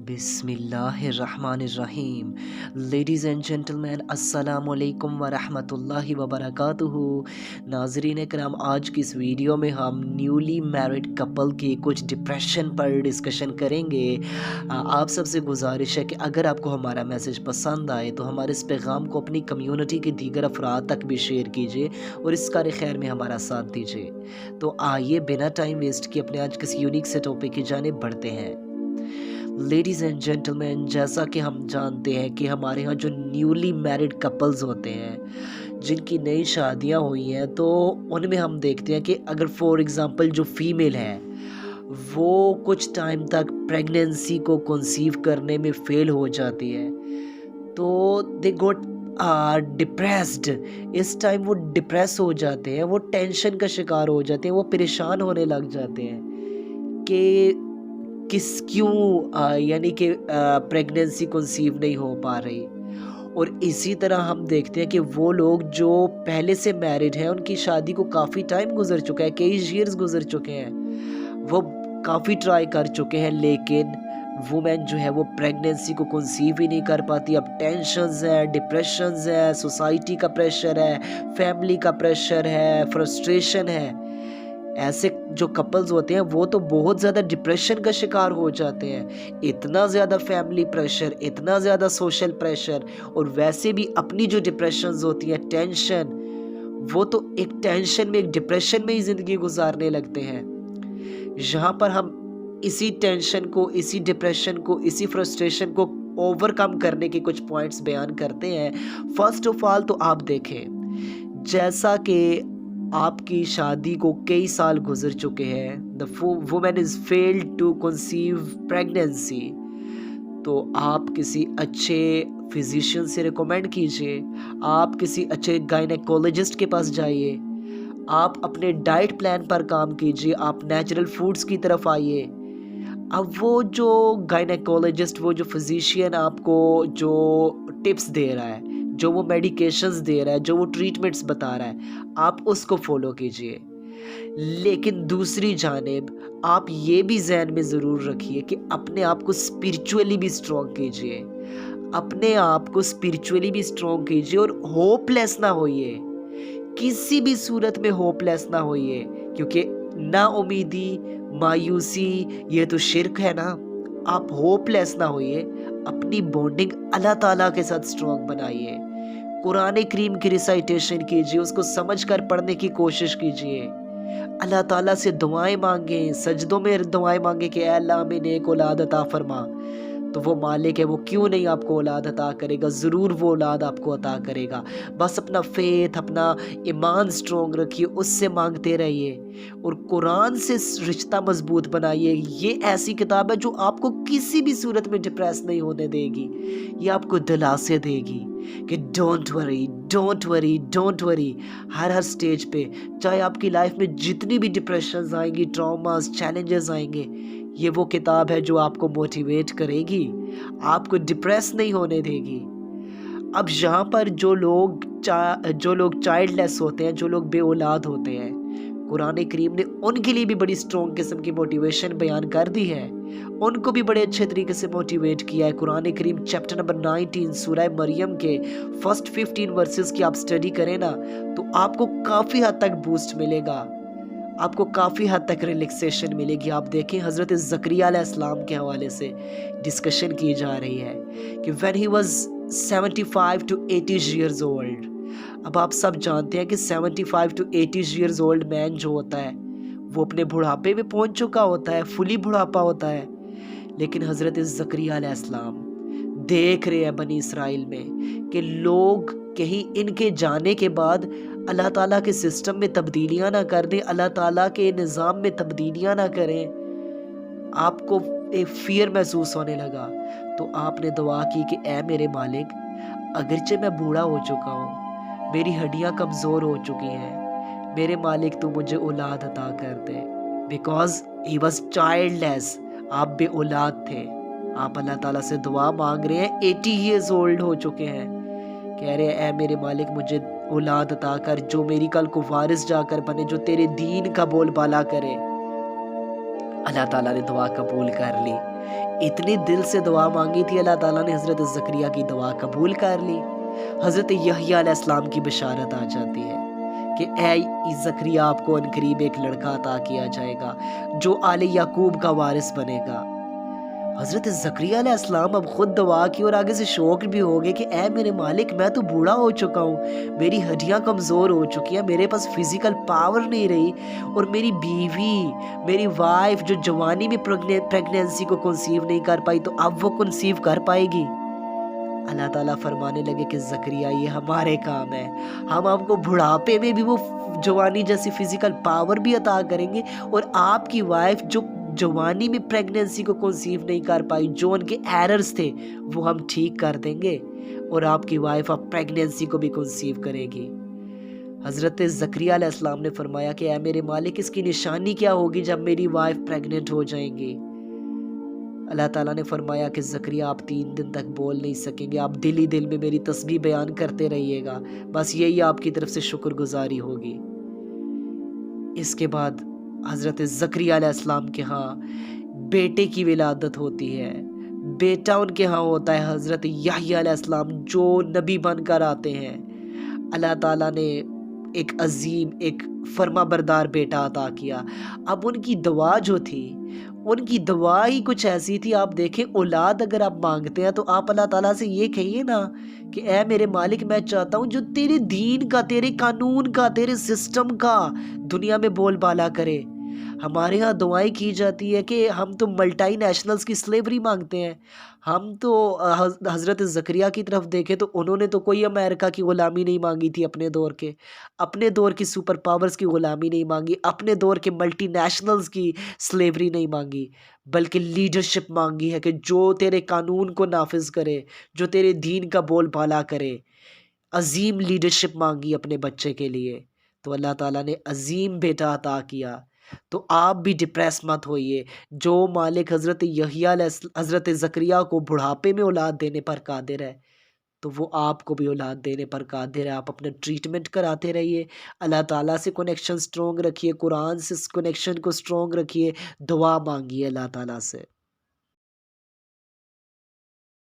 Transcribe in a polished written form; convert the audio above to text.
बिस्मिल्लाहिर्रहमानिर्रहीम। Ladies and gentleman, अस्सलामुअलैकुम वरहमतुल्लाहि वबरकातुहू। नाज़रीन करम, आज की इस वीडियो में हम न्यूली मैरिड कपल के कुछ डिप्रेशन पर डिस्कशन करेंगे। आप सबसे गुजारिश है कि अगर आपको हमारा मैसेज पसंद आए तो हमारे इस पैगाम को अपनी कम्युनिटी के दीगर अफराद तक भी शेयर कीजिए और इस कार खैर में हमारा साथ दीजिए। तो आइए बिना टाइम वेस्ट किए अपने आज किसी यूनिक से टॉपिक की जानिब बढ़ते हैं। लेडीज़ एंड जेंटलमैन, जैसा कि हम जानते हैं कि हमारे यहाँ जो न्यूली मैरिड कपल्स होते हैं, जिनकी नई शादियाँ हुई हैं, तो उनमें हम देखते हैं कि अगर फॉर एग्ज़ाम्पल जो फीमेल है वो कुछ टाइम तक प्रेगनेंसी को कंसीव करने में फेल हो जाती है, तो दे गोट डिप्रेस्ड। इस टाइम वो डिप्रेस हो जाते हैं, वो टेंशन का शिकार हो जाते हैं, वो परेशान होने लग जाते हैं कि यानी कि प्रेगनेंसी कंसीव नहीं हो पा रही। और इसी तरह हम देखते हैं कि वो लोग जो पहले से मैरिड हैं, उनकी शादी को काफ़ी टाइम गुजर चुका है, कई ईयर्स गुजर चुके हैं, वो काफ़ी ट्राई कर चुके हैं, लेकिन वुमेन जो है वो प्रेगनेंसी को कंसीव ही नहीं कर पाती। अब टेंशन्स है, डिप्रेशंस है, सोसाइटी का प्रेशर है, फैमिली का प्रेशर है, फ्रस्ट्रेशन है। ऐसे जो कपल्स होते हैं वो तो बहुत ज़्यादा डिप्रेशन का शिकार हो जाते हैं। इतना ज़्यादा फैमिली प्रेशर, इतना ज़्यादा सोशल प्रेशर, और वैसे भी अपनी जो डिप्रेशंस होती हैं, टेंशन, वो तो एक टेंशन में, एक डिप्रेशन में ही ज़िंदगी गुजारने लगते हैं। यहाँ पर हम इसी टेंशन को, इसी डिप्रेशन को, इसी फ्रस्ट्रेशन को ओवरकम करने के कुछ पॉइंट्स बयान करते हैं। फर्स्ट ऑफ ऑल तो आप देखें, जैसा कि आपकी शादी को कई साल गुजर चुके हैं, the women is failed to conceive pregnancy, तो आप किसी अच्छे फिजिशियन से रिकमेंड कीजिए, आप किसी अच्छे गायनेकोलॉजिस्ट के पास जाइए, आप अपने डाइट प्लान पर काम कीजिए, आप नेचुरल फूड्स की तरफ आइए। अब वो जो गायनेकोलॉजिस्ट, वो जो फिजिशियन आपको जो टिप्स दे रहा है, जो वो मेडिकेशंस दे रहा है, जो वो ट्रीटमेंट्स बता रहा है, आप उसको फॉलो कीजिए। लेकिन दूसरी जानिब आप ये भी ज़हन में ज़रूर रखिए कि अपने आप को स्पिरिचुअली भी स्ट्रॉन्ग कीजिए, अपने आप को स्पिरिचुअली भी स्ट्रॉन्ग कीजिए और होपलेस ना होइए, किसी भी सूरत में होपलेस ना होइए, क्योंकि ना उम्मीदी, मायूसी, ये तो शिर्क है ना। आप होपलेस ना होइए, अपनी बॉन्डिंग अल्लाह ताला के साथ स्ट्रॉन्ग बनाइए, कुरान करीम की रिसाइटेशन कीजिए, उसको समझकर पढ़ने की कोशिश कीजिए, अल्लाह ताला से दुआएं मांगें, सजदों में दुआएं मांगें कि ऐ अल्लाह हमें नेक औलाद अता फरमा। तो वो मालिक है, वो क्यों नहीं आपको औलाद अता करेगा, ज़रूर वो औलाद आपको अता करेगा। बस अपना फेथ, अपना ईमान स्ट्रॉन्ग रखिए, उससे मांगते रहिए और कुरान से रिश्ता मजबूत बनाइए। ये ऐसी किताब है जो आपको किसी भी सूरत में डिप्रेस नहीं होने देगी, ये आपको दिलासे देगी कि don't worry, don't worry, don't worry. Her stage पे, चाहे आपकी लाइफ में जितनी भी डिप्रेशंस आएंगी, ट्रॉमास, चैलेंजेस आएंगे, ये वो किताब है जो आपको मोटिवेट करेगी, आपको डिप्रेस नहीं होने देगी। अब यहाँ पर जो लोग चाइल्डलेस होते हैं, जो लोग बे औलाद होते हैं, कुरान करीम ने उनके लिए भी बड़ी स्ट्रॉन्ग किस्म की मोटिवेशन बयान कर दी है, उनको भी बड़े अच्छे तरीके से मोटिवेट किया है। कुरान करीम चैप्टर नंबर 19 सूरह मरियम के फर्स्ट 15 वर्सेस की आप स्टडी करें ना, तो आपको काफ़ी हद तक बूस्ट मिलेगा, आपको काफ़ी हद तक रिलैक्सेशन मिलेगी। आप देखें, हज़रत ज़करिया अलैहिस्सलाम के हवाले से डिस्कशन की जा रही है कि when he was 75 to 80 years old. अब आप सब जानते हैं कि 75 to 80 ईयर्स ओल्ड मैन जो होता है वो अपने बुढ़ापे में पहुंच चुका होता है, फुली बुढ़ापा होता है। लेकिन हज़रत ज़करिया अलैहिस्सलाम देख रहे हैं बनी इसराइल में कि लोग कहीं इनके जाने के बाद अल्लाह ताला के सिस्टम में तब्दीलियां ना कर दें, अल्लाह ताला के निज़ाम में तब्दीलियां ना करें। आपको एक फियर महसूस होने लगा, तो आपने दुआ की कि ऐ मेरे मालिक, अगरचे मैं बूढ़ा हो चुका हूँ, मेरी हड्डियाँ कमज़ोर हो चुकी हैं, मेरे मालिक तू मुझे औलाद अता कर दे। बिकॉज ही वॉज चाइल्डलेस, आप बे औलाद थे। आप अल्लाह ताला से दुआ मांग रहे हैं, 80 ईयर्स ओल्ड हो चुके हैं, कह रहे हैं ऐ मेरे मालिक मुझे औलाद अता कर, जो मेरी कल को वारिस जाकर बने, जो तेरे दीन का बोलबाला करे। अल्लाह ताला ने दुआ कबूल कर ली। اتنے دل سے دعا مانگی تھی، اللہ تعالیٰ نے حضرت زکریا کی دعا قبول کر لی۔ حضرت یحییٰ علیہ السلام کی بشارت آ جاتی ہے کہ اے زکریا، آپ کو عنقریب ایک لڑکا عطا کیا جائے گا جو آل یعقوب کا وارث بنے گا۔ حضرت زکریا علیہ السلام اب خود دعا کی اور آگے سے شوق بھی ہو گئے کہ اے میرے مالک، میں تو بوڑھا ہو چکا ہوں، میری ہڈیاں کمزور ہو چکی ہیں، میرے پاس فزیکل پاور نہیں رہی، اور میری بیوی، میری وائف جو جوانی میں پریگنینسی کو کنسیو نہیں کر پائی، تو اب وہ کنسیو کر پائے گی۔ اللہ تعالیٰ فرمانے لگے کہ زکریا، یہ ہمارے کام ہے، ہم آپ کو بڑھاپے میں بھی وہ جوانی جیسی فزیکل پاور بھی عطا کریں گے، اور آپ کی وائف جو جوانی میں پریگنینسی کو کنسیو نہیں کر پائی، جو ان کے ایررز تھے، وہ ہم ٹھیک کر دیں گے، اور آپ کی وائف اب پریگنینسی کو بھی کنسیو کرے گی۔ حضرت زکریا علیہ السلام نے فرمایا کہ اے میرے مالک، اس کی نشانی کیا ہوگی جب میری وائف پریگننٹ ہو جائیں گی؟ اللہ تعالیٰ نے فرمایا کہ زکریا، آپ 3 دن تک بول نہیں سکیں گے، آپ دل ہی دل میں میری تسبیح بیان کرتے رہیے گا، بس یہی آپ کی طرف سے شکر گزاری ہوگی۔ اس کے بعد حضرت زکریا علیہ السلام کے ہاں بیٹے کی ولادت ہوتی ہے، بیٹا ان کے ہاں ہوتا ہے حضرت یحییٰ علیہ السلام، جو نبی بن کر آتے ہیں۔ اللہ تعالیٰ نے ایک عظیم، ایک فرما بردار بیٹا عطا کیا۔ اب ان کی دعا جو تھی، ان کی دعا ہی کچھ ایسی تھی، آپ دیکھیں، اولاد اگر آپ مانگتے ہیں تو آپ اللہ تعالیٰ سے یہ کہیے نا کہ اے میرے مالک، میں چاہتا ہوں جو تیرے دین کا، تیرے قانون کا، تیرے سسٹم کا دنیا میں بول بالا کرے۔ ہمارے ہاں دعائیں کی جاتی ہے کہ ہم تو ملٹائی نیشنلز کی سلیوری مانگتے ہیں۔ ہم تو حضرت زکریا کی طرف دیکھیں تو انہوں نے تو کوئی امریکہ کی غلامی نہیں مانگی تھی، اپنے دور کی سپر پاورز کی غلامی نہیں مانگی، اپنے دور کے ملٹی نیشنلز کی سلیوری نہیں مانگی، بلکہ لیڈرشپ مانگی ہے کہ جو تیرے قانون کو نافذ کرے، جو تیرے دین کا بول بالا کرے۔ عظیم لیڈرشپ مانگی اپنے بچے کے لیے، تو اللہ تعالیٰ نے عظیم بیٹا عطا کیا۔ تو آپ بھی ڈپریس مت ہوئیے، جو مالک حضرت زکریا کو بڑھاپے میں اولاد دینے پر قادر ہے، تو وہ آپ کو بھی اولاد دینے پر قادر ہے۔ آپ اپنا ٹریٹمنٹ کراتے رہیے، اللہ تعالیٰ سے کنیکشن سٹرونگ رکھیے، قرآن سے کنیکشن کو سٹرونگ رکھیے، دعا مانگیے اللہ تعالیٰ سے۔